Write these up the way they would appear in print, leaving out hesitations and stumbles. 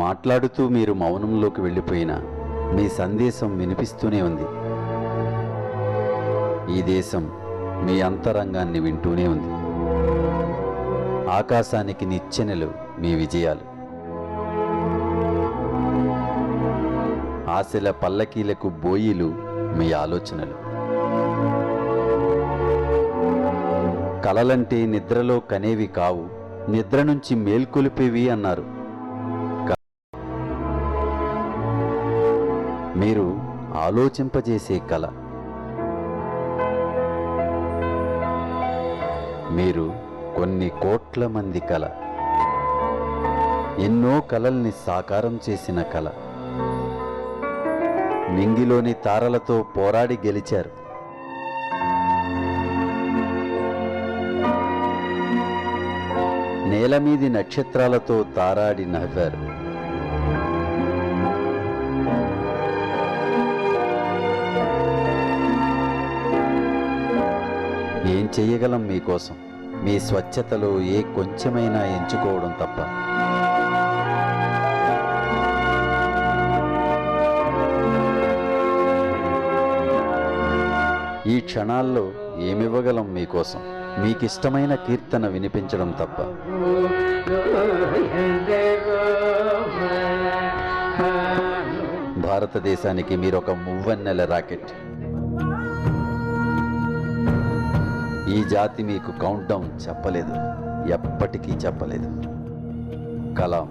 మాట్లాడుతూ మీరు మౌనంలోకి వెళ్ళిపోయినా మీ సందేశం వినిపిస్తూనే ఉంది. ఈ దేశం మీ అంతరంగాన్ని వింటూనే ఉంది. ఆకాశానికి నిచ్చెనలు మీ విజయాలు, ఆశల పల్లకీలకు బోయిలు మీ ఆలోచనలు. కలలంటే నిద్రలో కనేవి కావు, నిద్ర నుంచి మేల్కొలిపేవి అన్నారు. మీరు ఆలోచింపజేసే కళ, మీరు కొన్ని కోట్ల మంది కళ, ఎన్నో కలల్ని సాకారం చేసిన కళ. నింగిలోని తారలతో పోరాడి గెలిచారు. నేలమీది నక్షత్రాలతో తారాడి నవ్వారు. ఏం చెయ్యగలం మీకోసం? మీ స్వచ్ఛతలో ఏ కొంచెమైనా ఎంచుకోవడం తప్ప. ఈ క్షణాల్లో ఏమివ్వగలం మీకోసం? మీకిష్టమైన కీర్తన వినిపించడం తప్ప. భారతదేశానికి మీరొక మువ్వన్నెల రాకెట్. ఈ జాతి మీకు కౌంట్ డౌన్ చెప్పలేదు, ఎప్పటికీ చెప్పలేదు. కలాం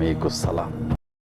మీకు సలాం.